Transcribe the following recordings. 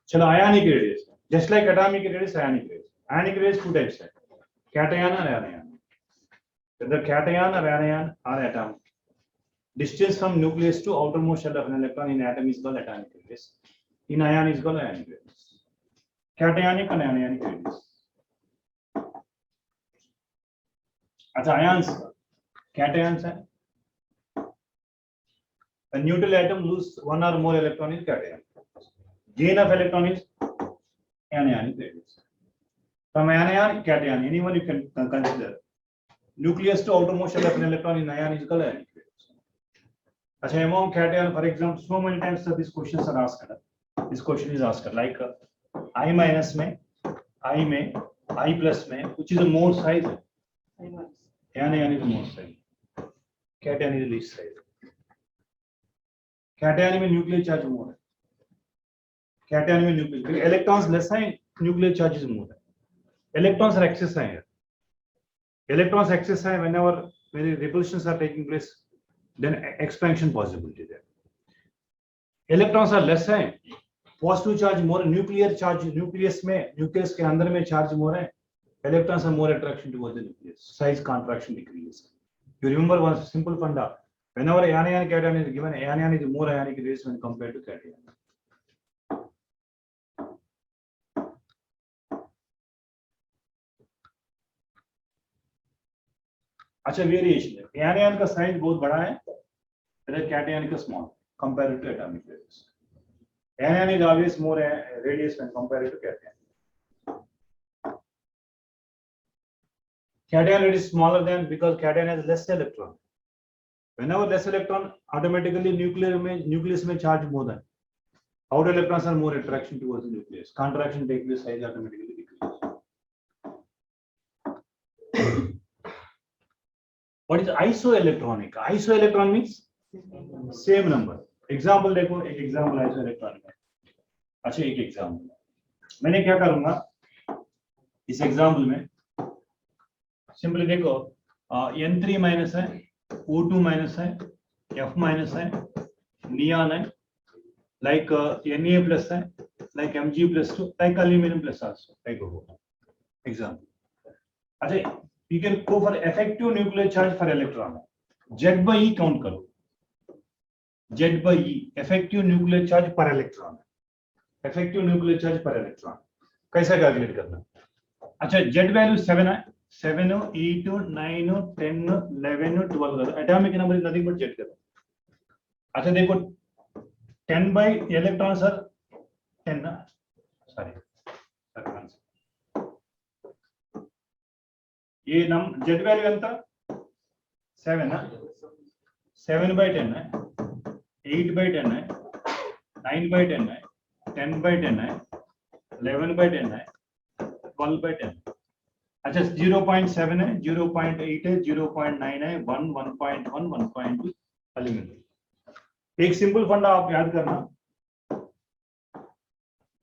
चलो ionic radius, just like atomic radius, ionic radius. Ionic radius two types है, cation or anion. Whether cation or anion or atom, distance from nucleus to outermost shell of an electron in atom is called atomic radius. In ion is called ionic radius. Cationic and anionic radius. अच्छा ions, cations है. A neutral atom lose one or more electron is cation. Gain of electron is anionic radius. From anion, cation, anyone you can consider. Nucleus to outermost shell of an electron in ion is called ionic radius. अच्छा among cation, for example, so many times these questions are asked. This question is asked like I minus में, I में, I plus में, which is the more size? Anion is the more size. Cation is the least size. Cation में nuclear charge more है. Cation में nuclear, electrons less है, nuclear charge is more है. Electrons are excess है. Electrons excess है whenever repulsions are taking place, then expansion possibility there. Electrons are less है, positive charge more, nuclear charge, nucleus के अंदर में charge more है. Electrons have more attraction towards the nucleus. Size contraction decreases. You remember one simple funda. Whenever anion cation is given, anion is more ionic radius when compared to cation. अच्छा variation है. anion का size बहुत बड़ा है, whereas cation का small compared to atomic radius. Anion is always more radius when compared to cation. Cation is smaller than because cation has less electron. Whenever less electron, automatically nucleus में charge more than. Outer electrons are more attraction towards the nucleus. Contraction takes place, size automatically decreases. What is isoelectronic? Isoelectron means same number. Example देखो, एक example isoelectronic है. अच्छा एक example. मैंने क्या करूँगा? इस example में सिंपली देखो N3 माइनस है, O2 माइनस है, F माइनस है, नियॉन है, लाइक Na प्लस है, like Mg plus 2, like aluminium plus also, like example. अच्छा you can go for effective nuclear charge for electron. Z/E count करो. Z/E effective nuclear charge per electron. Effective nuclear charge per electron. कैसा calculate करना? अच्छा Z value 7 है. 7, 8, 9, 10, 11, 12. Atomic number is nothing but Z. अच्छा देखो 10 by electrons are 10 ना, sorry ये नम Z value ఎంత 7 ना, 7 by 10 है, 8 by 10 है, 9 by 10 है, 10 by 10 है, 11 by 10 है, 12 by 10. अच्छा 0.7 है, 0.8 है, 0.9 है, 1, 1.1, 1.2 एलिमेंट. एक सिंपल फंडा आप याद करना,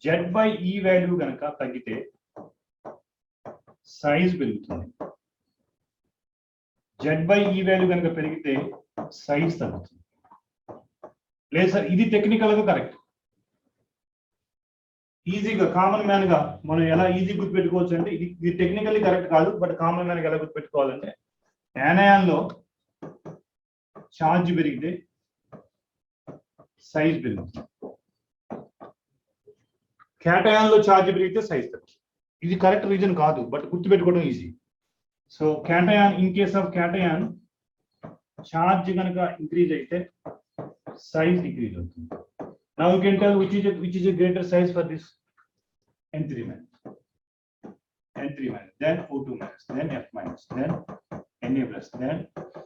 Z/E వాల్యూ గనక తగ్గితే సైజ్ పెరుగుతుంది, Z/E వాల్యూ గనక పెరిగితే సైజ్ తగ్గుతుంది. లేదు సార్ ఇది టెక్నికల్ గా కరెక్ట్. ఈజీగా కామన్ మ్యాన్ గా మనం ఎలా ఈజీ గుర్తుపెట్టుకోవచ్చు అంటే ఇది టెక్నికల్లీ కరెక్ట్ కాదు, బట్ కామన్ మ్యాన్ గా ఎలా గుర్తుపెట్టుకోవాలంటే యానయాన్ లో ఛార్జ్ పెరిగితే సైజ్ పెరుగుతుంది, క్యాటయాన్ లో ఛార్జ్ పెరిగితే సైజ్ తగ్గుతుంది. ఇది కరెక్ట్ రీజన్ కాదు, బట్ గుర్తుపెట్టుకోవడం easy. So cation, in case of cation charge కనుక ఇంక్రీజ్ అయితే సైజ్ డిక్రీజ్ అవుతుంది. Now you can tell which is a greater size for this N3 minus, then O2 minus, then F minus, then Na plus, then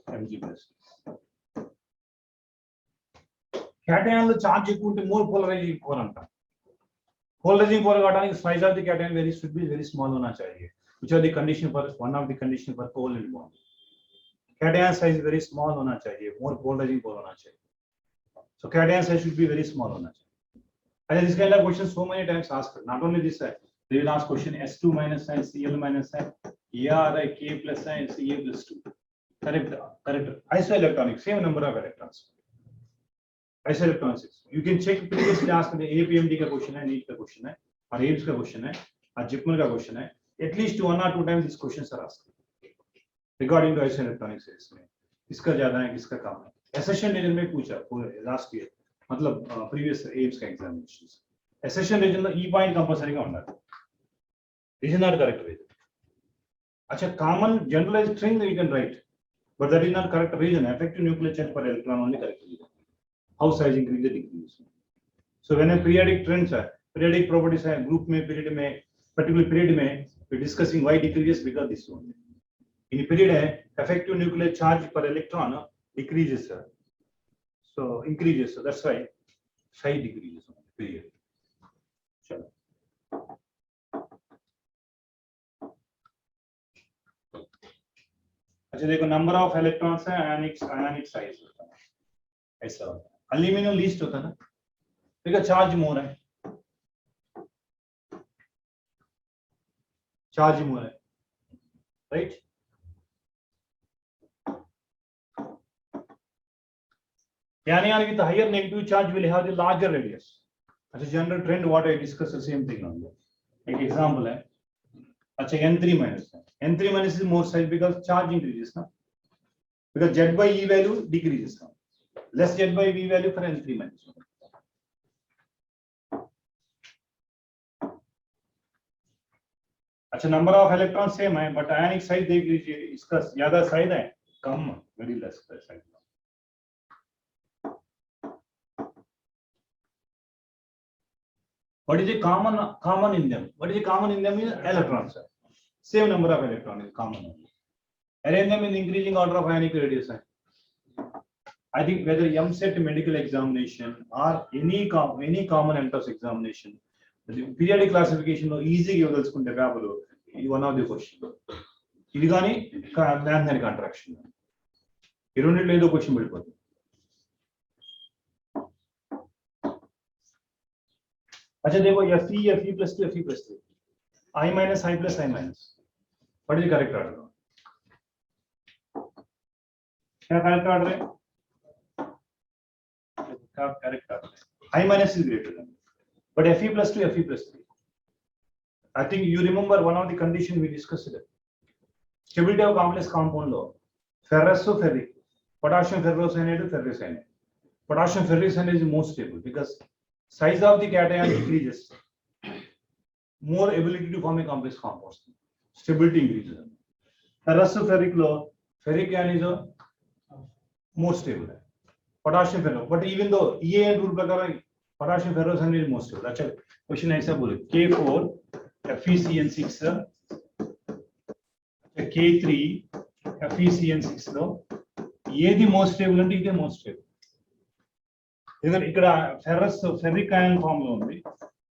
Mg plus. Cation లో charge ఎక్కువ ఉంటే more polarizing core అంటాం. Polarizing core కావడానికి size of the cation should be very small होना चाहिए. Which are the condition for one of the condition for covalent bond. Cation size very small होना चाहिए, more polarizing core होना चाहिए. So cation size should be very small होना चाहिए. And this kind of question so many times asked. Not only this side, they will ask question S2 minus है, Cl minus है, AR है, K plus है, Ca plus 2. Correct. Isoelectronic, same number of electrons. Isoelectronics. You can check previously asked the APMD का question है, NEET का question है, और AIIMS का क्वेश्चन है, और जिपमर का क्वेश्चन है. At least 1 or 2 times these questions are asked regarding to isoelectronics series में. किसका ज्यादा है, किसका कम है. Accession region में पूछा last year, मतलब previous एम्स का examinations. Accession region में E point compulsory का होना है. This is not correct region. अच्छा, common generalized string you can write, but that is not correct region. Effective nuclear charge per electron only correct region. How size increases decreases. So when a periodic trends है, periodic properties है, group में period में, particular period में, we discussing why decreases because this one. In period है, effective nuclear charge per electron decreases, so increases. So that's why size decreases. Period. चलो. अच्छा देखो, number of electrons है, ionic size होता है. ऐसा होता है. Aluminum least होता है ना, because charge more है. Charge more है, right? Yani with higher negative charge will have the larger radius. As a general trend, what I discussed the same thing only. Like example है, अच्छा N3 minus है. N3 minus is more size because charge increases ना, because Z by E value decreases ना. Less Z by V value for N3 minus. अच्छा, number of electrons same है, but ionic size देख लीजिए, इसका ज्यादा size है, कम, very less size. What is the common in them? What is the common in them is electrons. Same number of electrons is common. Arrange them in increasing order of ionic radius. I think whether MSET medical examination or any common entrance examination, the periodic classification is easy to give one of the questions. This is a contraction. You don't need to question. अच्छा देखो, Fe plus 2, Fe plus 3, I minus I plus I minus. What is the correct order? क्या correct order है? क्या correct order है? I minus is greater than, but Fe plus 2, Fe plus 3. I think you remember one of the conditions we discussed it. Stability of complex compound law. Ferroferric, potassium ferrocyanide to ferrocyanide. Potassium ferrocyanide is most stable because size of the cation decreases, more ability to form a complex compound, stability increases. Ferroferric law, ferric ion is more stable. Potassium ferro, but even though EAN rule प्रकार potassium ferrocyanide is more stable. अच्छा, question ऐसा बोले, K4 FeCN6, K3 FeCN6 लो, ये the most stable and ఇది most stable. ఇక్కడ ferrous ferric ion form లో ఉంది,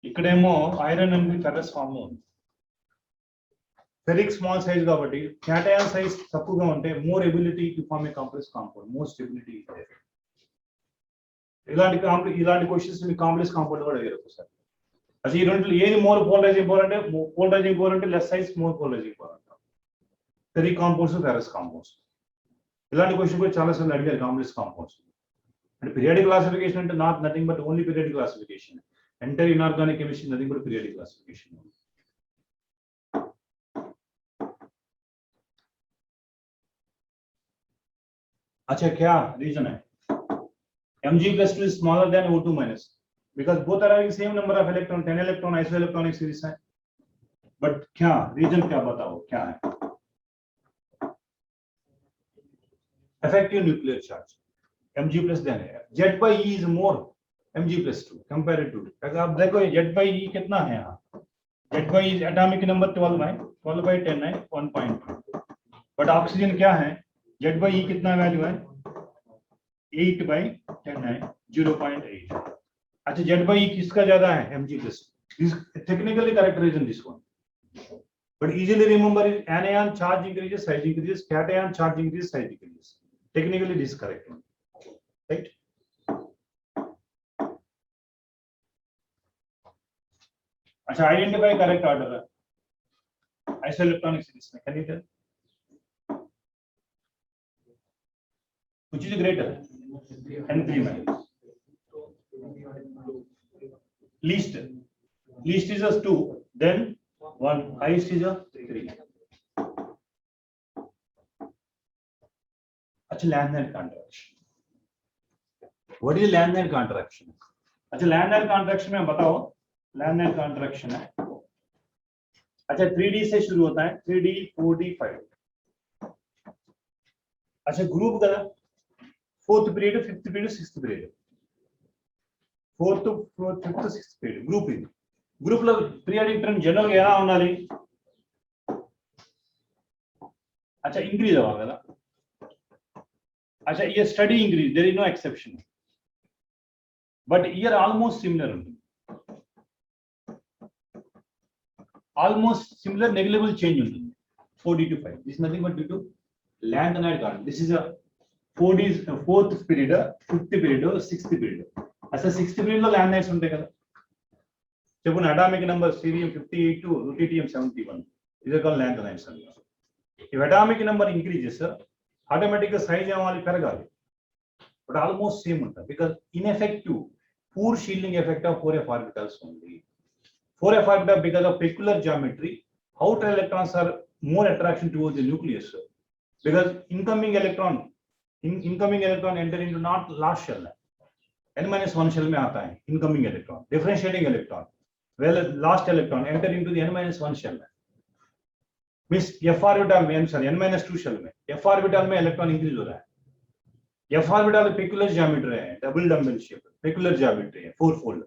ఇక్కడేమో ఐరన్ అండ్ ఫెర్రస్ ఫామ్ లో ఉంది. ఫెర్రిక్ స్మాల్ సైజ్ కాబట్టి క్యాటయాన్ సైజ్ తక్కువగా ఉంటే more ability to form a complex compound, more stability. ఇలాంటి క్వశ్చన్స్ మీ కాంప్లెక్స్ కాంపౌండ్ కూడా అడిగారు ఒకసారి. అసలు ఈ రెండు ఏది మోర్ పోలరైజింగ్ పవర్ అంటే, పోలరైజింగ్ పవర్ అంటే less size more polarising power అంటాం. ఫెర్రిక్ కాంపౌండ్స్, ఫెర్రస్ కాంపౌండ్స్, ఇలాంటి క్వశ్చన్ కూడా చాలా సార్లు అడిగారు complex compounds. And periodic classification and not nothing but only periodic classification. Entire inorganic chemistry nothing but periodic classification. अच्छा क्या reason है? Mg plus 2 is smaller than O2 minus because both are having same number of electron, 10 electron isoelectronic series है. But क्या reason क्या बताओ क्या है? Effective nuclear charge. Mg plus then है, Z by E is more Mg plus 2 compared to. अब देखो Z by E कितना है यहाँ? Z by E atomic number 12 by 10 है 1.2. बट ऑक्सीजन क्या है? Z by E कितना वैल्यू है? 8 by 10 है 0.8. अच्छा, Z by E किसका ज्यादा है? Mg plus 2. This technically characterization this one. But easily remember is anion charge increases, size increases, cation charge increases, size decreases. Technically this is correct one. Right? अच्छा, identify correct order isoelectronic series में, can you tell which is greater? N3 minus. Least is a 2, then 1, highest is a 3. अच्छा land and contraction. What is land and contraction? अच्छा land and contraction में बताओ. land and contraction है. अच्छा 3D से शुरू होता है, 3D 4D 5D. अच्छा ग्रुप का 4th period 5th period 6th period. 4th 5th 6th period group ఇది. గ్రూప్ లో పీరియాడిక్ టర్మ్ జనరల్ గా ఎలా ఉండాలి? अच्छा इंक्रीज అవ్వాలి కదా. अच्छा ये study increase, there is no exception, but here almost similar ఉంటుంది. ఆల్మోస్ట్ సిమిలర్ నెగ్లిజిబుల్ చేంజ్ ఉంటుంది 4D to 5. This nothing but due to land and guard. This is a 4D 4th period 5th period 6th period. అసలు 6th period లో lanthanides ఉంటాయి కదా. చెప్పండి atomic number cerium 58 to రుటిటియం 71 ఇదే call land nights అంటారు. if atomic number increases automatically size ఏమాలి పెరగాలి, but almost same ఉంటుంది because ineffective poor shielding effect of 4f orbitals only. 4f orbital because of peculiar geometry, outer electrons are more attraction towards the nucleus because incoming electron enter into not last shell, n-1 shell में आता है incoming electron, differentiating electron, well last electron enter into the n-1 shell means f orbital में n-2 shell में f orbital में electron increase हो रहा है. f orbital peculiar geometry है, double dumbbell shape, peculiar geometry है, fourfold.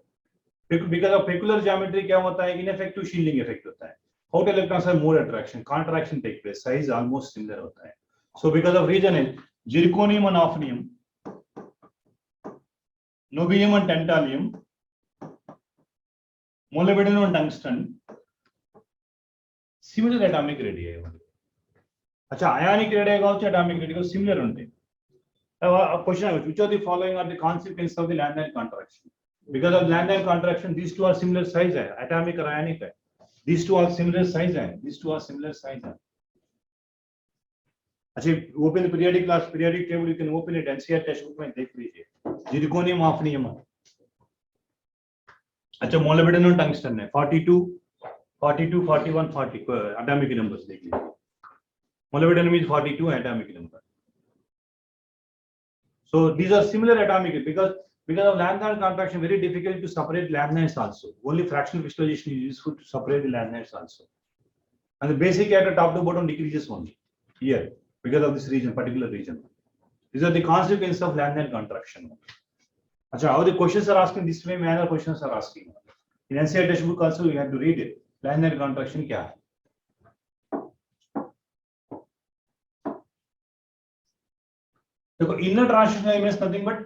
because of peculiar geometry क्या होता है, ineffective shielding effect होता है. outer electrons have more attraction, contraction take place, size almost similar होता है. so because of region है zirconium and hafnium, niobium and tantalum, molybdenum and tungsten similar atomic radii है. अच्छा ionic radii కావచ్చు atomic radii కావచ్చు similar ఉంటాయి. question which of the following are the consequences of the Landau contraction? Because of Landau contraction these two are similar size है, atomic और ionic है. these two are similar size है, these two are similar size है. अच्छा open the periodic table, you can open it NCERT textbook में देख लीजिए. zirconium hafnium. अच्छा molybdenum tungsten है 42 41 40 atomic numbers देख लीजिए. molybdenum is 42 atomic number. So these are similar atomic because of Landau contraction very difficult to separate Landau also. Only fractional crystallization is useful to separate the Landau also. And the basic at the top to bottom decreases only here because of this region, particular region. These are the consequences of Landau contraction. Achha, how the questions are asking this way, manner questions are asking. In NCERT textbook also you have to read it. Landau contraction क्या है? देखो inner transition elements nothing but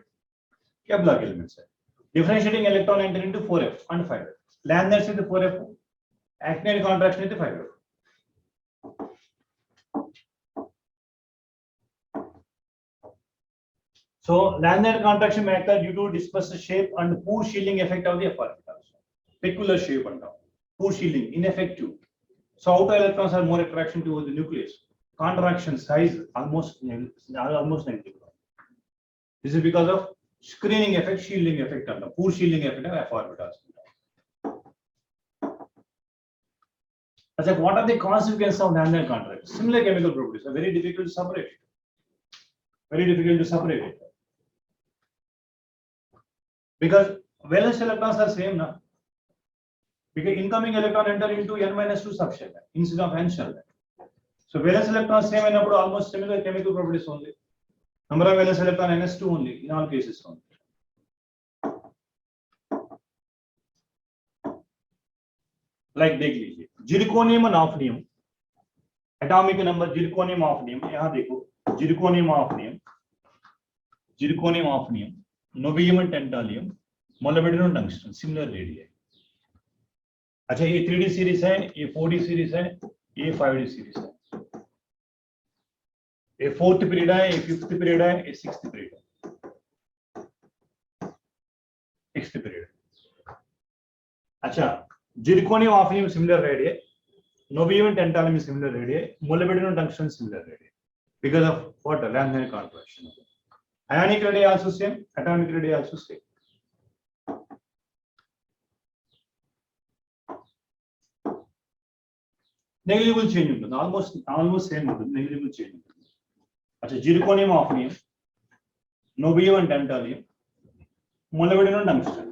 Kepler elements है. Differentiating electron enter into 4f and 5f. Landau से the 4f, actinide contraction into 5f. So Landau contraction may occur due to dispersed shape and poor shielding effect of the f orbitals. Peculiar shape and poor shielding, ineffective. So outer electrons have more attraction towards the nucleus. Contraction size almost negligible. This is because of screening effect, shielding effect, and poor shielding effect of f orbitals. What are the consequences of Landau contraction? Similar chemical properties are very difficult to separate. Very difficult to separate it. Because valence electrons are same now. Because incoming electron enter into n-2 subshell instead of n shell. So valence electrons same and almost similar chemical properties only. Number of valence electron ns2 only in all cases only. Like देख लीजिए zirconium and hafnium, atomic number zirconium hafnium, यहाँ देखो zirconium hafnium, niobium and tantalum, molybdenum and tungsten similar radii. अच्छा ये 3D series है, ये 4D series है, ये 5D सीरीज है. ये 4th पीरियड है, ये 5th पीरियड है, ये 6th पीरियड है, 6th पीरियड. अच्छा zirconium hafnium similar radii, niobium and tantalum is similar radii, molybdenum and tungsten similar radii because of what? Landau contraction. Ionic radii also same, atomic radii also same. negligible change ఉంటుంది, almost same ఉంటుంది, negligible change ఉంటుంది. अच्छा, zirconium hafnium, niobium and tantalum, molybdenum and tungsten.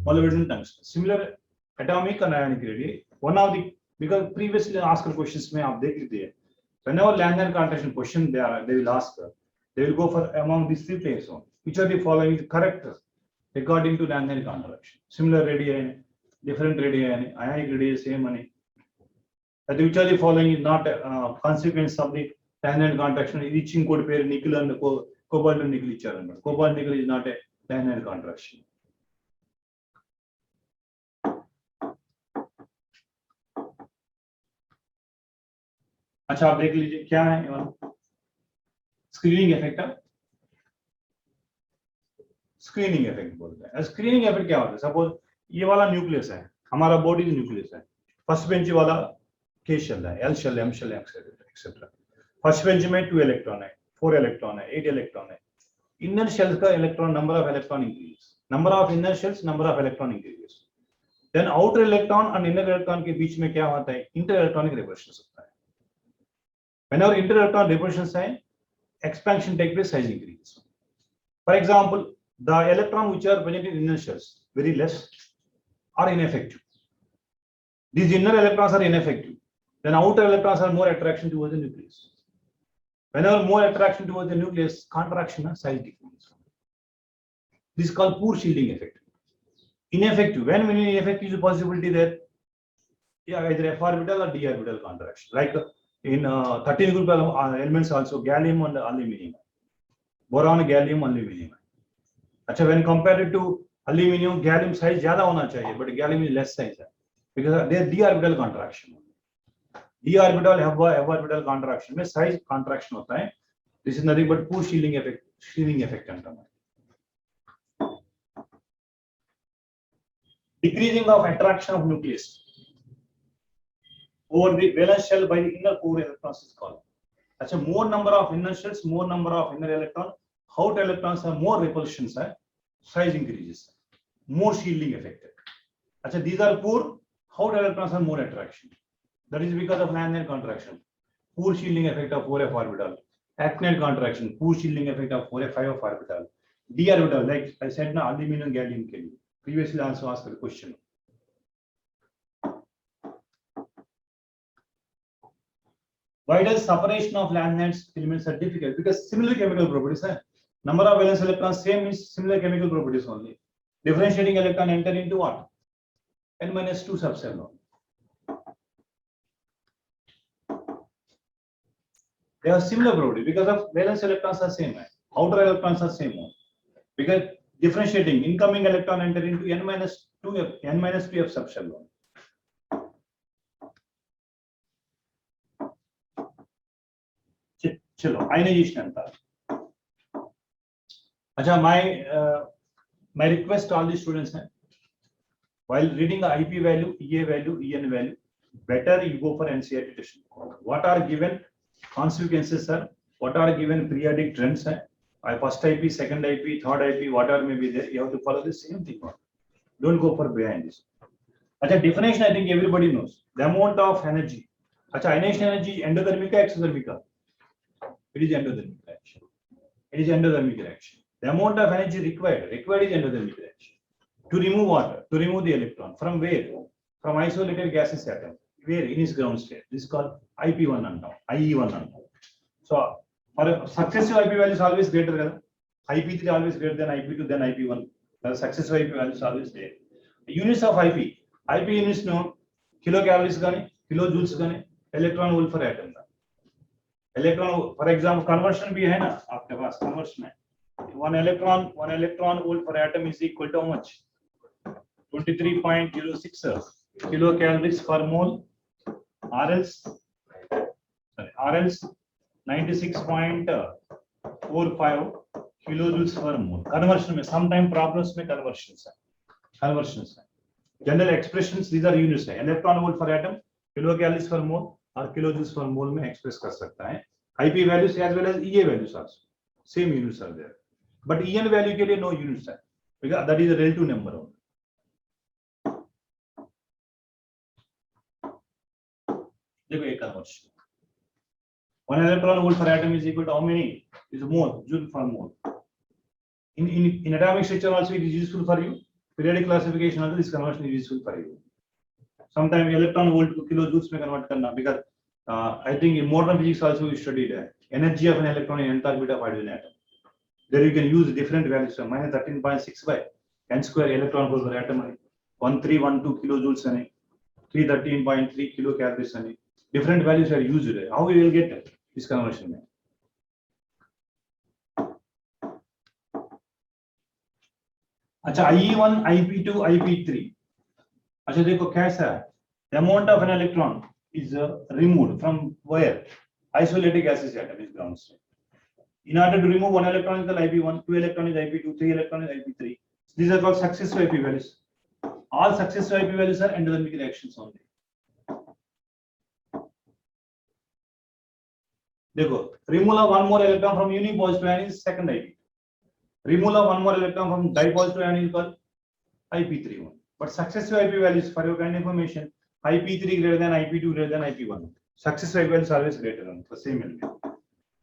Molybdenum and tungsten. Similar atomic and ionic radii. One of the, because previously asked questions में आप देख लीजिए, whenever Lagrange contraction question they will ask, they will go for among these three pairs on which are the following correct according to Lagrange contraction. Similar radii, different radii, ionic radii same money. That which are the following is not consequence of the Lagrange contraction. Reaching code pair nickel and cobalt and nickel each other. Cobalt nickel is not a Lagrange contraction. अच्छा, आप देख लीजिए क्या है screening effect. Screening effect बोलते हैं. Screening effect क्या होता है? सपोज ये वाला न्यूक्लियस है, हमारा बॉडी न्यूक्लियस है, फर्स्ट बेंच वाला के शेल है, L shell, M shell, etcetera. First bench में 2 इलेक्ट्रॉन है, 4 इलेक्ट्रॉन है, 8 इलेक्ट्रॉन है. इनर शेल्स का electron number of electron increases, number of inner shells, number of electron increases. Then outer electron और inner electron के बीच में क्या होता है? इंटर इलेक्ट्रॉनिक रिपल्शन होता है. Whenever inter-electron repulsion sign, expansion take place, size increases. For example, the electron which are present in inner shells very less are ineffective. These inner electrons are ineffective. Then outer electrons are more attraction towards the nucleus. Whenever more attraction towards the nucleus, contraction size decreases. This is called poor shielding effect. Ineffective. When ineffective is a possibility that either f orbital or d orbital contraction. Like in 13 group elements also, gallium and aluminium, boron, gallium, aluminium. अच्छा, when compared to aluminium, gallium size ज़्यादा होना चाहिए, but gallium is less size because they are d orbital contraction. d orbital f orbital contraction में size contraction होता है. This is nothing but poor shielding effect. Shielding effect अंतर है. Decreasing of attraction of nucleus over the valence shell by the inner core electrons is called. अच्छा, more number of inner shells, more number of inner electron, outer electrons have more repulsions है, size increases, more shielding effect. अच्छा, these are poor, outer electrons have more attraction. That is because of Lagrange contraction. Poor shielding effect of 4f orbital. Actinide contraction, poor shielding effect of 4f5 orbital. D orbital, like I said ना, aluminum gallium के लिए. Previously also asked the question. Why does separation of Lagrange elements are difficult? Because similar chemical properties है. Number of valence electrons same is similar chemical properties only. Differentiating electron enter into what? N-2 subcell. They have similar property because of valence electrons are same. Outer electrons are same. Because differentiating incoming electron enter into N-2f subcell. चलो, ionization अंतर. अच्छा, my request to all the students है, while reading the IP value, EA value, EN value, better you go for NCERT test. What are given consequences, sir? What are given periodic trends? First IP, second IP, third IP, whatever may be there, you have to follow the same thing. Don't go for behind this. अच्छा, definition I think everybody knows. The amount of energy. अच्छा, ionization energy endothermic है, exothermic है? It is endothermic reaction. It is endothermic reaction. The amount of energy required is endothermic reaction. To remove water, to remove the electron from where? From isolated gaseous atom. Where? In its ground state. This is called IP1 unknown, IE1 unknown. So for successive IP value is always greater than IP3 always greater than IP2 then IP1. The successive IP value is always there. The units of IP units known kilocalories gani, kilojoules gani, electron volt per atom. Electron, for example, conversion भी है ना आपके पास, conversion है. One electron volt per atom is equal to how much? 23.06 kilocalories per mole. RLs 96.45 kilojoules per mole. Conversion में sometime problems में conversions है. General expressions these are units है. Electron volt per atom, kilocalories per mole और kilojoules per mole में express कर सकता है. IP values as well as EA values also. Same units are there. But EN value के लिए no units है. Because that is a relative number only. देखो एक conversion, 1 electron volt for atom is equal to how many? Is mole, joule per mole. In atomic structure also it is useful for you. Periodic classification also this conversion is useful for you. Sometimes electron volt to kilojoules में convert करना, because I think in modern physics also we studied energy of an electron in nth orbit of hydrogen atom. There you can use different values from -13.6 by n square electron volt per atom, 1312 kilojoules and 313.3 kilocalories and different values are used. How we will get this conversion? अच्छा, IE1, IP2, IP3. अच्छा देखो कैसा है, the amount of an electron is removed from where? Isolated gaseous atom is ground state. In order to remove 1 electron is called IP1, 2 electron is IP2, 3 electron is IP3. These are called successive IP values. All successive IP values are endothermic reactions only. देखो, removal of one more electron from unipositive ion is second IP. Removal of one more electron from dipositive ion is called IP3. But successive IP values, for your kind of information, IP3 greater than IP2 greater than IP1. Successive IP values are always greater than the same element.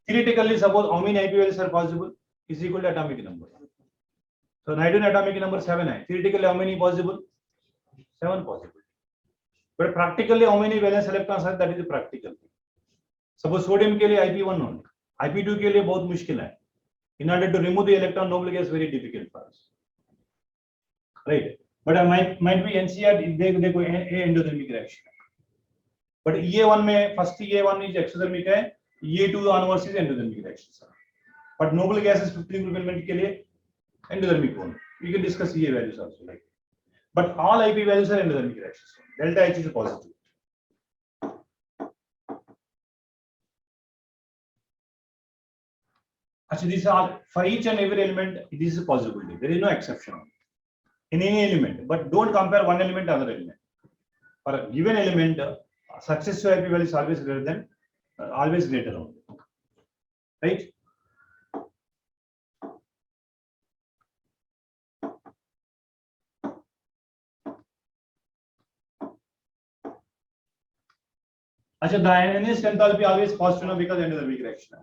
Theoretically, suppose how many IP values are possible is equal to atomic number. So nitrogen atomic number 7 है. Theoretically, how many possible? 7 possible. But practically, how many valence electrons are? That is the practical. Suppose sodium के लिए IP1 only, IP2 के लिए बहुत मुश्किल है. In order to remove the electron, noble gas very difficult for us, right? But might be NCR देखो a endothermic reaction. But EA1 में first EA1 is exothermic है, EA2 onwards is endothermic reaction. But noble gases 50 fulfillment के लिए endothermic one. We can discuss EA values also, like. But all IP values are endothermic reactions. Delta H is positive. Actually, these are for each and every element. This is a possibility. There is no exception in any element. But don't compare one element to other element. For a given element, successive IP value is always greater than, always greater only, right? अच्छा, the ionized enthalpy always positive because endothermic reaction.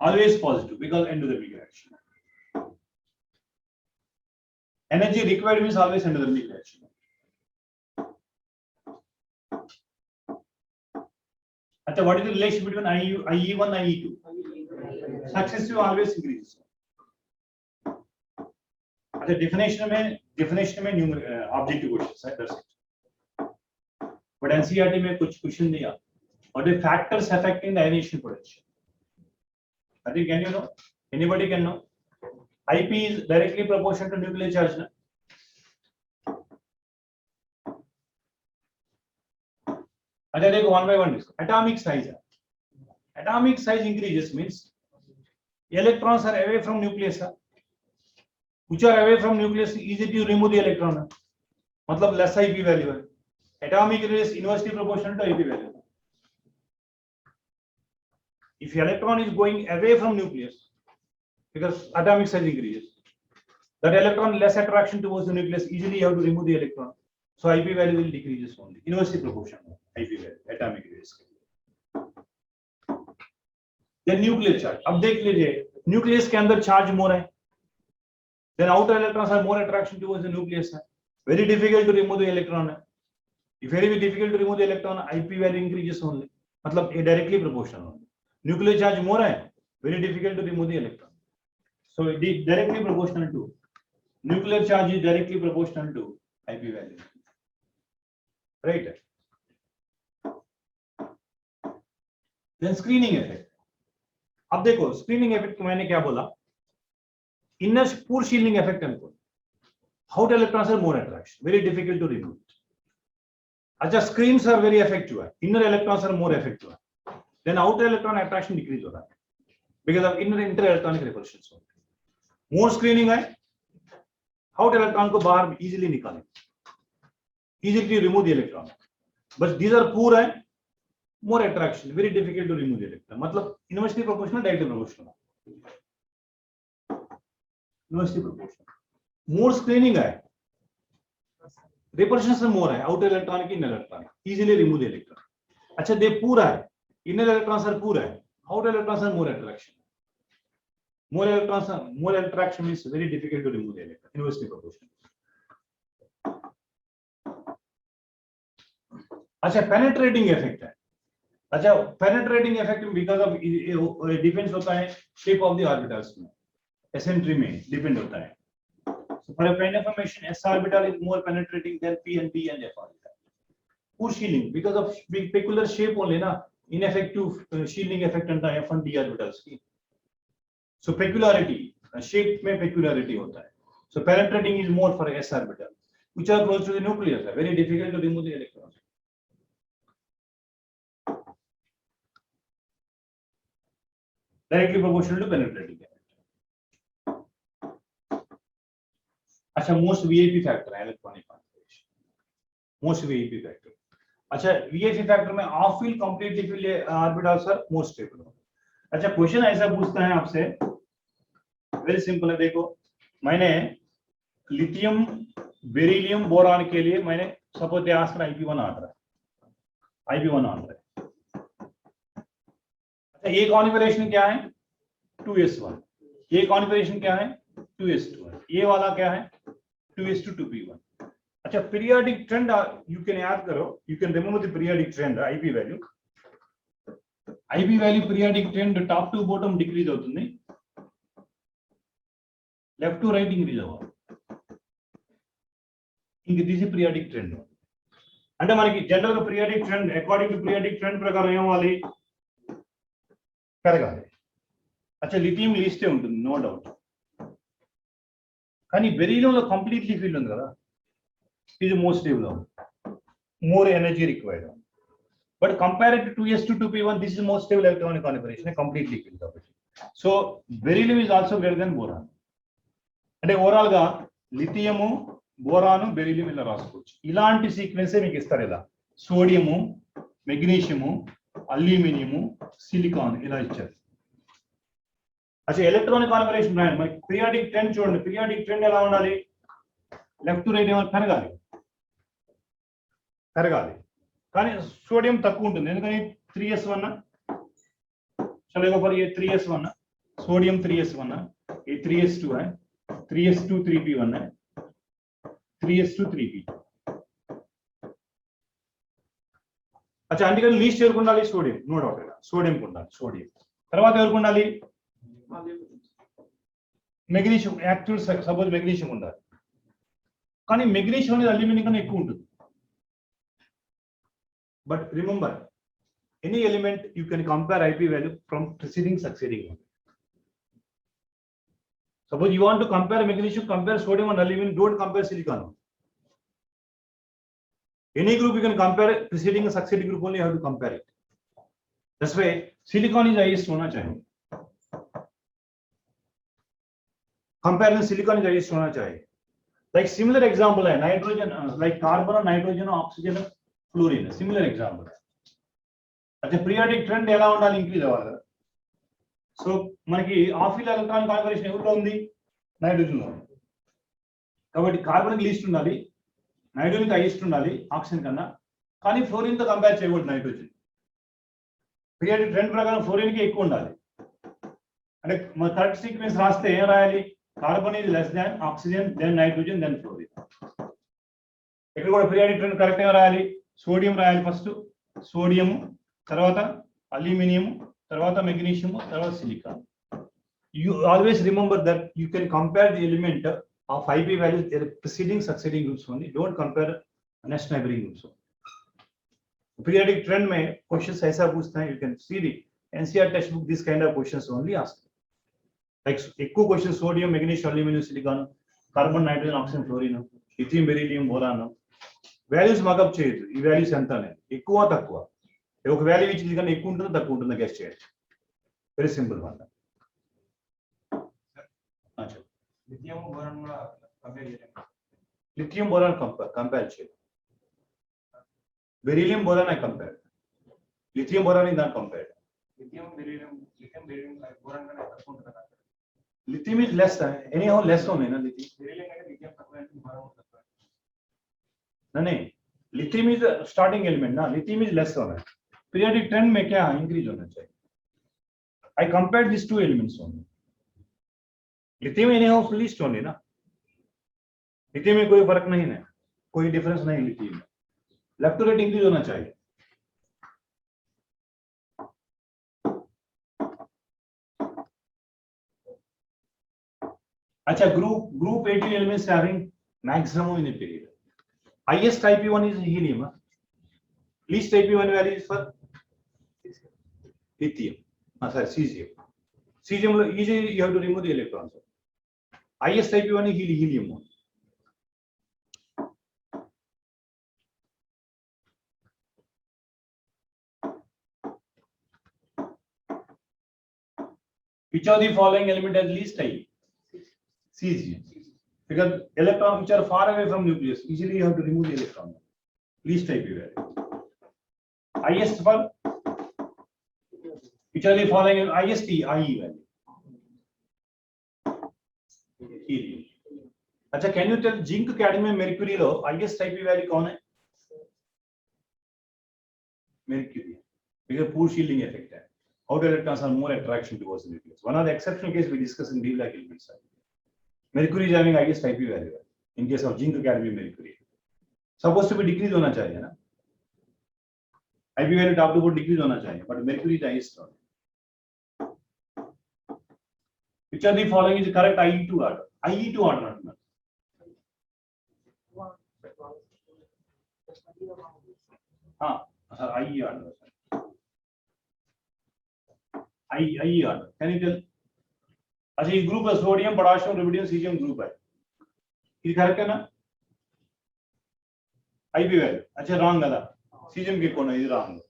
Always positive because endothermic reaction. Energy required means always endothermic reaction. अच्छा, what is the relation between IE1 and IE2? Successive always increases. अच्छा, definition में objective questions है, that's it. But NCERT में कुछ question दिया. What are the factors affecting the ionization potential? I think, can you know? Anybody can know? IP is directly proportional to nuclear charge. Na? अच्छा देखो one by one. Atomic size. Atomic size increases means electrons are away from nucleus. Which are away from nucleus, easy to remove the electron. मतलब less IP value. Atomic is inversely proportional to IP value. If electron is going away from nucleus, because atomic size increases, that electron less attraction towards the nucleus, easily you have to remove the electron. So IP value will decreases only. Inversely proportional IP value, atomic risk. Then nuclear charge. अब देख लीजिए, nucleus के अंदर charge more है. Then outer electrons have more attraction towards the nucleus. Very difficult to remove the electron. If very difficult to remove the electron, IP value increases only. मतलब directly proportional only. Nuclear charge more है, very difficult to remove the electron. So it is directly proportional to, nuclear charge is directly proportional to IP value. Right? Then screening effect. अब देखो screening effect को मैंने क्या बोला? Inner poor shielding effect हमको. Outer electrons are more attraction, very difficult to remove. अच्छा, screens are very effective. Inner electrons are more effective. Then outer electron attraction decrease हो रहा है because of inner inter-electronic repulsions. More screening है, outer electron को बाहर easily निकालें, easily to remove the electron. But these are poor है, more attraction, very difficult to remove the electron. मतलब inversely proportional, directly proportional. Inversely proportional. More screening है, repulsion मोर है, outer electron की inner electron, easily remove the electron. अच्छा दे पूरा है, inner electrons are poor, outer electrons are more attraction. More attraction means very difficult to remove the electron. Inversely proportional. अच्छा penetrating effect है. अच्छा penetrating effect because of depends होता है shape of the orbitals में, eccentricity में depend होता है. So for a kind of information, s orbital is more penetrating than p and p and f orbital. Poor shielding because of peculiar shape only ना, ineffective shielding effect under f and d orbitals की. So peculiarity, shape में peculiarity होता है. So penetrating is more for s orbital, which are close to the nucleus. Very difficult to remove the electrons. Directly proportional to penetrating. अच्छा most VIP factor है electronic configuration. Most VIP factor. अच्छा VIP factor में half fill completely fill orbitals are most stable. अच्छा question ऐसा पूछता है आपसे, very simple है. देखो मैंने लिथियम बेरिलियम बोरान के लिए मैंने सपोज आस्क IP1 ऑर्डर है, IP1 ऑर्डर है. अच्छा ये कॉन्फ़िगरेशन क्या है 2s1, ये कॉन्फ़िगरेशन क्या है 2s2 है, ये वाला क्या है 2s2 2p1. अच्छा पीरियोडिक ट्रेंड यू कैन याद करो, you can remember the periodic trend IP value. IP value periodic trend top to bottom decrease అవుతుంది, left to right increase అవ్వాలి. ఇంక దిస్ పీరియాడిక్ ట్రెండ్ అంటే మనకి జనరల్ గా periodic trend according to periodic trend ప్రకారం ఏమవ్వాలి పెరగాలి. అచ్చా లిథియం లీస్టే ఉంటుంది నో డౌట్, కానీ బెరీలియంలో కంప్లీట్లీ ఫిల్ ఉంది కదా, ఇది most stable, more energy required. But compared to 2s2 2p1 this is most stable electronic configuration, completely fill కాబట్టి. So beryllium is also greater than boron. అంటే ఓవరాల్ గా lithium boron beryllium ఇలా రాసుకోవచ్చు. ఇలాంటి సీక్వెన్సే మీకు ఇస్తారు, ఇలా సోడియము మెగ్నీషియము అల్యూమినియము సిలికాన్ ఇలా ఇచ్చారు. అచ్చా ఎలక్ట్రానిక్ కాన్ఫిగరేషన్ రాయండి. మనకి పీరియాడిక్ ట్రెండ్ చూడండి, పీరియాడిక్ ట్రెండ్ ఎలా ఉండాలి, లెఫ్ట్ టు రైట్ ఏమైనా పెరగాలి, కానీ సోడియం తక్కువ ఉంటుంది. ఎందుకని 3s1 చలో ఫర్ ये 3s1 सोडियम 3s1 ये 3s2 है, 3s2 3p1 है, 3s2 3p. अच्छा అందుకని లీస్ట్ ఎవరికి ఉండాలి సోడియం, నో డౌట్ ఇలా సోడియం ఉండాలి. సోడియం తర్వాత ఎవరికి ఉండాలి మెగ్నీషియం. యాక్చువల్ సపోజ్ మెగ్నీషియం ఉండాలి, కానీ మెగ్నీషియం అనేది అల్యూమినియం కన్నా ఎక్కువ ఉంటుంది. But remember any element you can compare IP value from preceding succeeding. Suppose you want to compare magnesium, compare sodium and aluminum, don't compare silicon. Any group you can compare preceding and succeeding group only, you have to compare it. That's why silicon is highest होना चाहिए. Comparison silicon is highest होना चाहिए. Like similar example है nitrogen, like carbon और nitrogen और oxygen और fluorine, similar example है. अच्छा periodic trend ఎలా ఉండాలి increase అవ్వాలి. సో మనకి ఆఫిల్ ఎలక్ట్రాన్ కాన్ఫిగరేషన్ ఎవరిలో ఉంది నైట్రోజన్ లో ఉంది కాబట్టి కార్బన్ లీస్ట్ ఉండాలి, నైట్రోజన్ హైయెస్ట్ ఉండాలి ఆక్సిజన్ కన్నా, కానీ ఫ్లోరిన్ తో కంపేర్ చేయకూడదు నైట్రోజన్. పీరియాడిక్ ట్రెండ్ ప్రకారం ఫ్లోరిన్ కి ఎక్కువ ఉండాలి. అంటే మన కరెక్ట్ సీక్వెన్స్ రాస్తే ఏం రాయాలి, carbon is less than oxygen then nitrogen then fluorine. ఇక్కడ కూడా పీరియాడిక్ ట్రెండ్ కరెక్ట్ గా రాయాలి, సోడియం రాయాలి ఫస్ట్, సోడియం తర్వాత అల్యూమినియం తర్వాత మెగ్నీషియం తర్వాత silicon. You always remember that you can compare the element of IP values preceding succeeding groups only, don't compare next neighboring groups. Periodic trend में questions ऐसा पूछते हैं, you can see the NCERT textbook, this kind of questions only ask. Like ఎక్కువ questions sodium magnesium aluminum silicon carbon nitrogen oxygen fluorine lithium beryllium boron values markup చేయొచ్చు. ఈ values ఎంత అనేది ఎక్కువ తక్కువ, ఒక వాల్యూ ఇచ్చింది కానీ ఎక్కువ ఉంటుందో తక్కువ ఉంటుందో గెస్ చేయొచ్చు. వెరీ సింపుల్ మాట. लिथियम बोरान కూడా కంపేర్ చేయండి. लिथियम बोरान कंपेयर చేయండి. Beryllium boron I compare, lithium boron is not compared. Lithium beryllium boron కన్నా తక్కువ ఉంటుంది కదా. lithium is less, anyhow less only na lithium. Beryllium కంటే लिथियम తక్కువ అంటే बोरान తక్కువ. नहीं, लिथियम इज स्टार्टिंग एलिमेंट ना, लिथियम इज लेस होना है, पीरियोडिक ट्रेंड में क्या इंक्रीज होना चाहिए। I compare this two elements only, lithium in house least only ना, लिथियम में कोई फर्क नहीं है, कोई डिफरेंस नहीं लिथियम में, लेफ्ट टू राइट इंक्रीज होना चाहिए। अच्छा, group 18 elements having maximum in a period. Highest IP1 is helium. Least IP1 value is for lithium. Sorry, cesium. Cesium easily you have to remove the electrons. Highest IP1 is helium one. Which of the following element has least IP? Cesium. Because electrons which are far away from nucleus, easily you have to remove the electron. Least IP value. Highest for which are the following highest IE value? Helium. अच्छा, can you tell zinc, cadmium, mercury low highest IP value कौन है? Mercury. Because poor shielding effect है. Outer electrons are more attraction towards the nucleus. One of the exceptional cases we discussed in D-like elements. Mercury is having highest IP value. In case of zinc, cadmium, mercury. Supposed to be decrease होना चाहिए ना? IP value top to bottom decrease होना चाहिए, but mercury is highest. Which of the following is correct IE2 order? IE2 order. हाँ, sir, IE order. IE order. Can you tell? अच्छा, ये group है sodium, potassium, rubidium, caesium group है, ये correct है ना? आईपी वैल्यू अच्छा wrong है, सीजियम के कौन है, ये रॉन्ग है।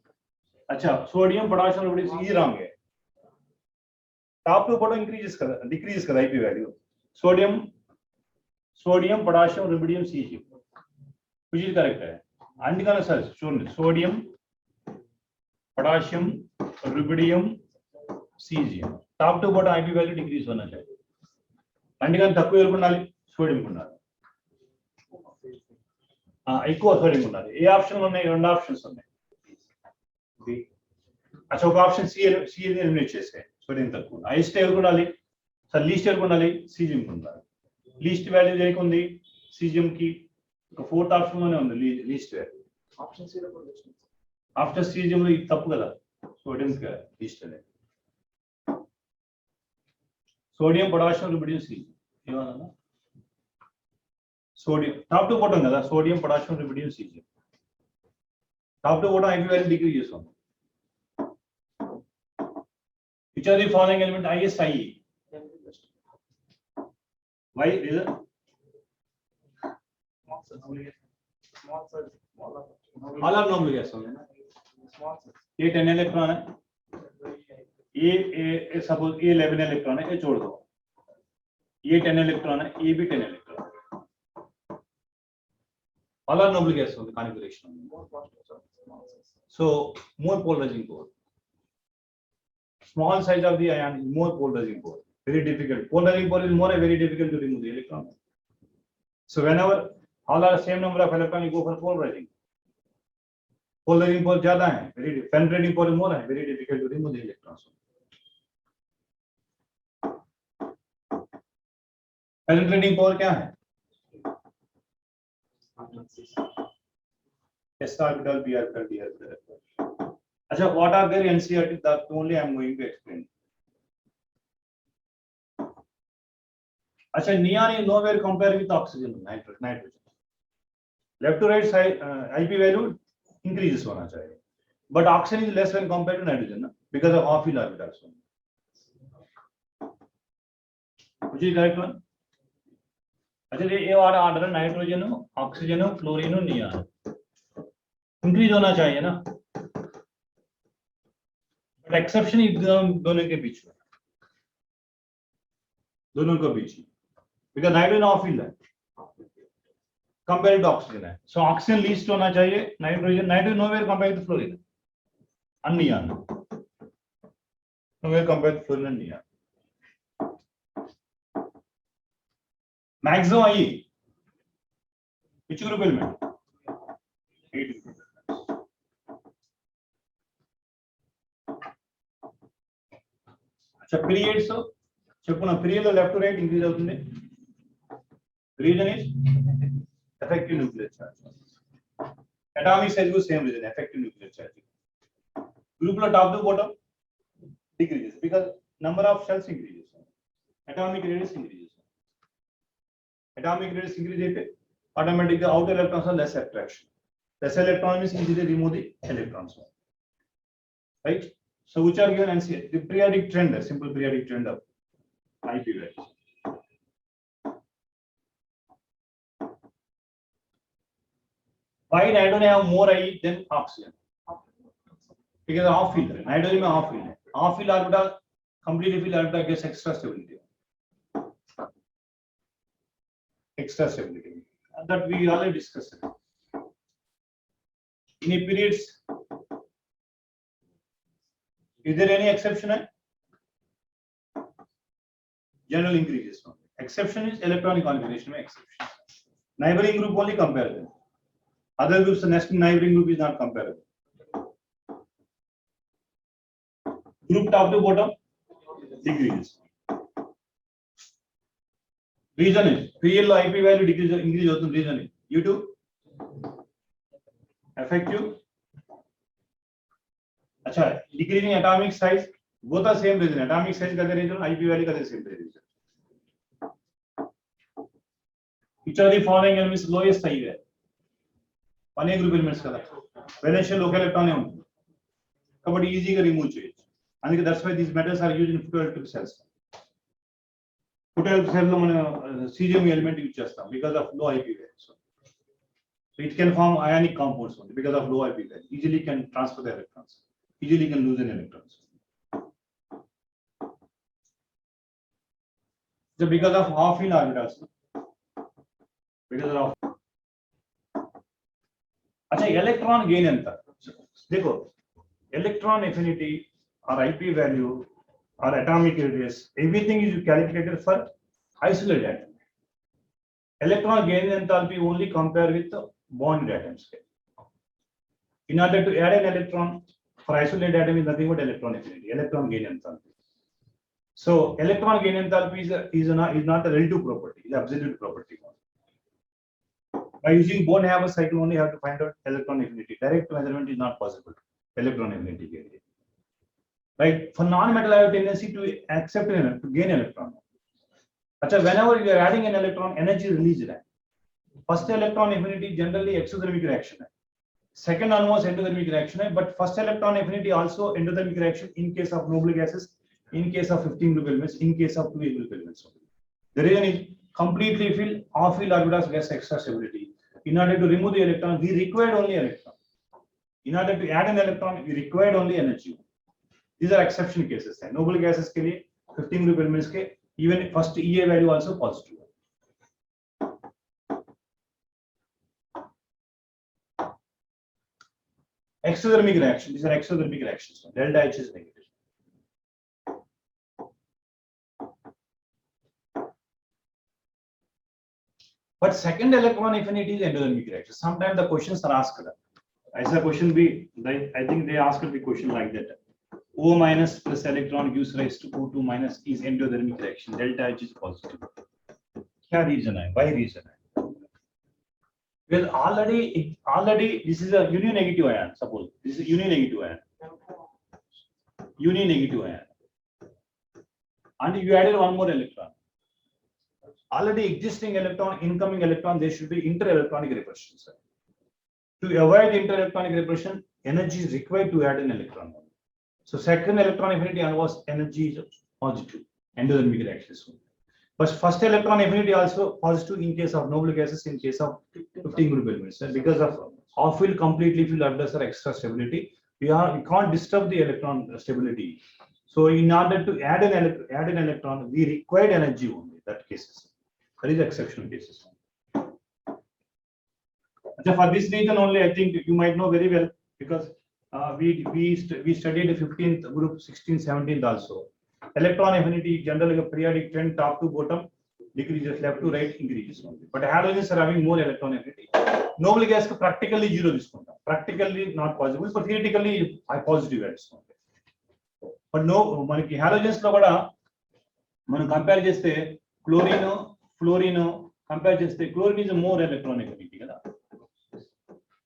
अच्छा, सोडियम, पोटेशियम, रुबिडियम ये रॉन्ग है, टॉप टू बॉटम इंक्रीज कर डिक्रीज कर IP value, sodium potassium, rubidium, caesium which is correct है। అందుకనే సార్ చూడండి, sodium, potassium, rubidium, caesium top to bottom IP value decrease होना चाहिए, అందుకని తక్కువ ఎవరికి ఉండాలి, సోడియం ఉండాలి, ఎక్కువ సోడియం ఉండాలి। ఏ ఆప్షన్ ఉన్నాయి, రెండు ఆప్షన్స్ ఉన్నాయి। अच्छा, ఒక ఆప్షన్ సి ఎలిమినేట్ చేసే సోడియం తక్కువ, హైయెస్ట్ ఎవరికి ఉండాలి సార్, లీస్ట్ ఎవరికి ఉండాలి, सीजियम కు ఉండాలి। లీస్ట్ వాల్యూ దేనికి ఉంది, सीजियम కి, ఒక ఫోర్త్ ఆప్షన్ లోనే ఉంది లీస్ట్ వాల్యూ, ఆప్షన్ సి లో ఆఫ్టర్ सीजियम లో ఇది తప్పు కదా, సోడియం కి లీస్ట్ అనేది, सोडियम, पोटेशियम, रुबिडियम, सीजियम ఏమన్నా सोडियम टॉप टू बॉटम కదా, sodium, potassium, rubidium, caesium top to bottom IP value decrease చేస్తాం। which are the following element highest IE? why reason? all are normal gas होंगे ना, ये 10 electron है, ये suppose ये 11 electron है, ये जोड़ दो, ये 10 इलेक्ट्रॉन है, ये भी 10 electron, all are noble gas on the configuration, so more polarizing pore, small size of the ion is more polarizing pore, very difficult, polarizing pore is more very difficult to remove the electron, so whenever all are same number of electron you go for polarizing pore ज्यादा है, very penetrating pore more है, very difficult to remove the electrons। penetrating pore क्या है, s orbital, p orbital, d orbital। अच्छा, what are their NCERT, that only I am going to explain। अच्छा, neon is nowhere compare with oxygen, nitrogen, left to right side IP value increases होना चाहिए, but oxygen is less when compared to nitrogen ना, because of half-fill orbitals, which is correct one। अच्छा, ये वाला order nitrogen, oxygen, fluorine, neon increase होना चाहिए ना, but exception दोनों के बीच में, दोनों के बीच में, बिकॉज नाइट्रोजन ऑफ फील्ड है कंपेयर टू ऑक्सीजन है, सो ऑक्सीजन लीस्ट होना चाहिए, nitrogen nowhere compare to fluorine and neon, nowhere compare to fluorine and neon. maximum IE which group element, periods చెప్పుకున్న పీరియడ్ లో లెఫ్ట్ టు రైట్ ఇంక్రీజ్ అవుతుంది. Reason is effective nuclear charge. Atomic size కూడా same reason, effective nuclear charge. Group లో top to bottom decreases because number of shells increases, atomic radius increases. Atomic radius increase అయితే automatically outer electrons are less attraction. Less electron means easily remove the electrons, right? So which are given and see the periodic trend, a simple periodic trend of IP values. Why nitrogen have more I than oxygen? Because of off field. Nitrogen में off field है. Off field orbital completely field orbital gets extra stability. Extra stability. That we already discussed. In periods, is there any exception? General increases. Exception is electronic configuration. Exception. Neighboring group only comparable. Other groups, the next neighboring group is not comparable. Group top to bottom decreases. Reason is PL IP value decrease increase out. Reason is due to effective. अच्छा, decreasing atomic size both are same reason. Atomic size का reason, IP value का same reason. Which are the following elements lowest I है? One group elements का valential local electron है उनको. Kabaddi easy का remove चाहिए. And that's why these metals are used in photoelectric cells. Photoelectric cells లో మనం cesium element use చేస్తాం because of low IP value. So it can form ionic compounds only because of low IP value. Easily can transfer the electrons. Easily can lose an electrons. So because of half field orbitals. Because of अच्छा electron gain ఎంత? देखो electron affinity or IP value or atomic radius, everything is calculated for isolated atom. Electron gain enthalpy only compare with the bonded atoms. In order to add an electron for isolated atom is nothing but electron affinity, electron gain enthalpy. So electron gain enthalpy is not a relative property, it's absolute property. By using Born-Haber cycle only have to find out electron affinity. Direct measurement is not possible. Electron affinity. Right? For non-metal, I have a tendency to accept to gain electron. Achha, whenever you are adding an electron, energy released. First electron affinity generally exothermic reaction. Second one was endothermic reaction. But first electron affinity also endothermic reaction in case of noble gases, in case of 15 group elements, in case of 2 group elements. The reason is completely filled off field orbitals gets extra stability. In order to remove the electron, we required only electron. In order to add an electron, we required only energy. These are exception cases. Noble gases के लिए 15 group elements के even first EA value also positive. Exothermic reaction. These are exothermic reactions. Delta H is negative. But second electron affinity is endothermic reaction. Sometimes the questions are asked. As a question be, I think they asked the question like that. O minus plus electron gives rise to O2 minus is endothermic reaction. Delta H is positive. क्या reason है? Why reason है? Well, already this is a union negative ion. Suppose this is union negative ion. Union negative ion. And you added one more electron. Already existing electron, incoming electron, there should be inter-electronic repulsion. To avoid inter-electronic repulsion, energy is required to add an electron. So second electron affinity was energy is positive, endothermic reactions. But first electron affinity also positive in case of noble gases, in case of 15 group elements. Because of off field completely filled orbitals are extra stability, we can't disturb the electron stability. So in order to add an electron, we required energy only. That cases. That is exceptional cases. For this reason only, I think you might know very well because we studied the 15th group, 16th, 17th also. Electron affinity generally a periodic trend top to bottom decreases, left to right increases only. But halogens are having more electron affinity. Noble gas practically zero. Practically not possible, but theoretically positive values only. But no మనకి halogens లో కూడా మనం compare చేస్తే chlorine fluorine compare చేస్తే chlorine is more electronic కదా.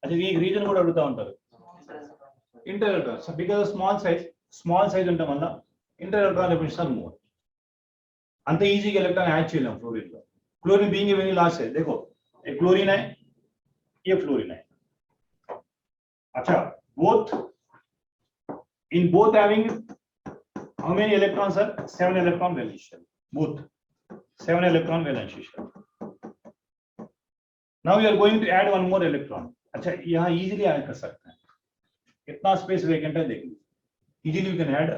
అది ఈ reason కూడా అడుగుతా ఉంటారు. Inter electron because small size ఉండటం వల్ల inter electron difference are more. అంత ఈజీగా ఎలక్ట్రాన్ యాడ్ చేయలేం ఫ్లోరిన్ లో. Chlorine being a very large size, देखो ये क्लोरीन है, ये फ्लोरीन है. अच्छा, both in both having how many electrons are 7 electron valence shell, both 7 electron valence shell. Now we are going to add one more electron. अच्छा, यहाँ easily add कर सकते हैं. कितना space vacant है देखिए. Easily you can add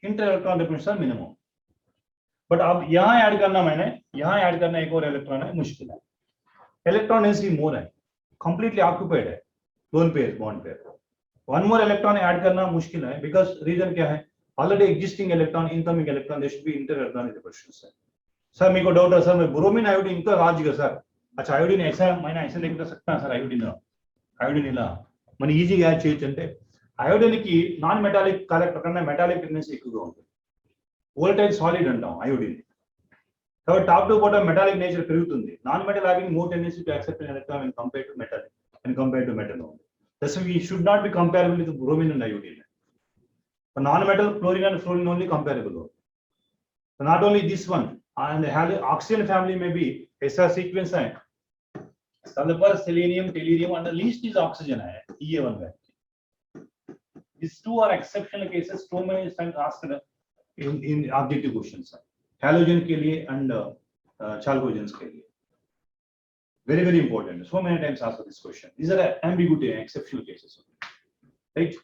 inter electron difference are minimum. But अब यहाँ ऐड करना, मैंने यहाँ ऐड करना एक और इलेक्ट्रॉन है, मुश्किल है. इलेक्ट्रॉन डेंसिटी मोर है, कंप्लीटली ऑक्यूपाइड है, lone pair bond pair. One more electron add करना मुश्किल है बिकॉज रीजन क्या है, already existing electron incoming electron they should be inter electronic difference है. सर मेरे को डाउट है सर, मैं ब्रोमीन आयोडीन इनका राज का सर. अच्छा आयोडीन ऐसा मैंने ऐसे लेकर सकता है सर, आयोडीन ఇలా మన ఈజీగా యాడ్ చేయొచ్చు అంటే అయోడిన్ కి నాన్ మెటాలిక్ కలెక్టర్ కన్నా మెటాలిక్ టెండెన్సీ ఎక్కువగా ఉంటుంది. వోల్టైల్ సాలిడ్ అంటాం అయోడిన్. కాబట్టి top to bottom metallic nature పెరుగుతుంది. Non metal having more tendency to accept an electron when compared to metal and compared to metal only. Thus we should not be comparable with bromine and iodine. For non-metal, chlorine and fluorine only comparable. So not only this one, and the oxygen family may be ऐसा sequence है. Sulfur, selenium, tellurium, and the least is oxygen है, EA1 में. These two are exceptional cases. So many times asked in objective questions, halogen के लिए and chalcogens के लिए. Very very important. So many times asked this question. These are ambiguity and exceptional cases, right?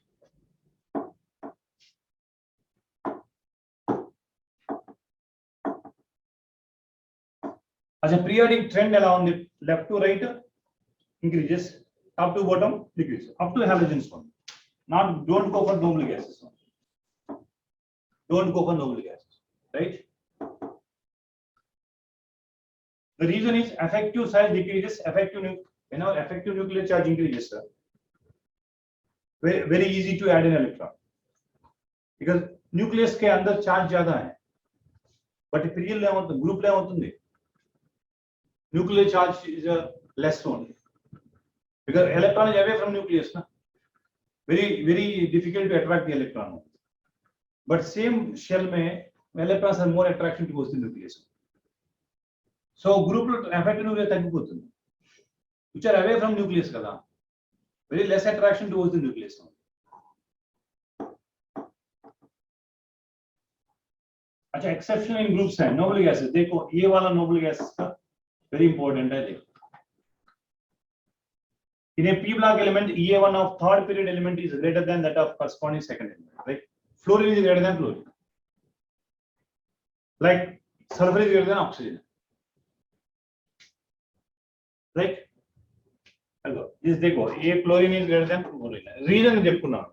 As a periodic trend along the left to right increases, top to bottom decreases, up to halogens one. Not don't go for noble gases. Don't go for noble gases, right? The reason is effective size decreases, whenever effective nuclear charge increases, sir, very easy to add an electron because nucleus के अंदर charge ज्यादा है, but period level तो group level होते हैं. Nuclear charge is less only because electron is away from nucleus, na. Very difficult to attract the electron. But same shell में electrons have more attraction towards the nucleus. So group effective nuclear తగ్గిపోతుంది, which are away from nucleus కదా, very less attraction towards the nucleus. अच्छा, exception in groups है noble gases. देखो ये वाला noble gases का very important है. देखो in a p block element, EA1 of third period element is greater than that of corresponding second element, right? Fluorine is greater than fluorine, like sulfur is greater than oxygen, right? This देखो ये chlorine is greater than fluorine. Reason చెప్పుకున్నాం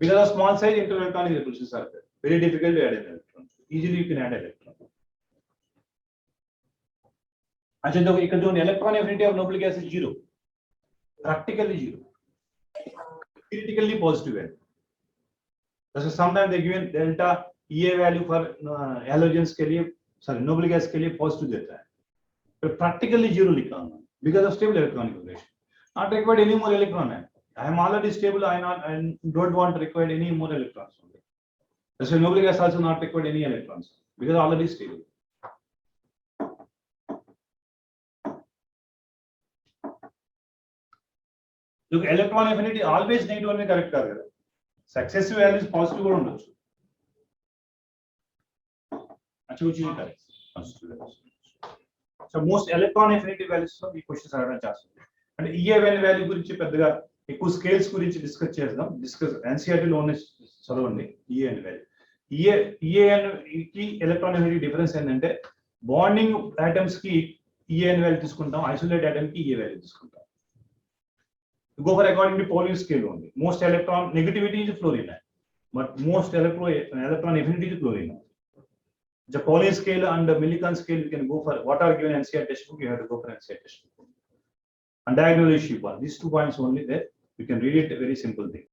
because of small size interelectronic repulsions are there, very difficult to add an electron. Easily you can add electron. अच्छा देखो एक जो electron affinity of noble gas is 0, practically 0, critically positive value. So sometimes they given delta EA value for halogens के लिए, sorry noble gas के लिए positive देता है, but practically 0 लिखा हूँ because of stable electronic configuration. Not required any more electron है. I am already stable. I don't want to require any more electrons. So noble gas also not required any electrons because already stable. Look, electron affinity always negative में correct कर रहे हैं. Successive values positive కూడా ఉండొచ్చు. अच्छा कुछ नहीं करें. So most electron affinity values లో ఈ క్వశ్చన్స్ అడగడం చేస్తాం. అంటే EA1 వాల్యూ గురించి పెద్దగా ఎక్కువ స్కేల్స్ గురించి డిస్కస్ చేద్దాం. NCERT లో ఉన్న చదవండి EA1 వాల్యూ. EA1 కి ఎలక్ట్రాన్ affinity డిఫరెన్స్ ఏంటంటే బాండింగ్ ఆటమ్స్ కి EA1 వాల్యూ తీసుకుంటాం, ఐసోలేట్ ఆటమ్ కి EA వాల్యూ తీసుకుంటాం. Go for according to Pauling scale only. Most electron negativity is fluorine, but most electron affinity is fluorine. The Pauling scale and the Millikan scale you can go for what are given NCERT textbook. You have to go for NCERT textbook. And diagonal issue one. These 2 points only there. You can read it, a very simple thing.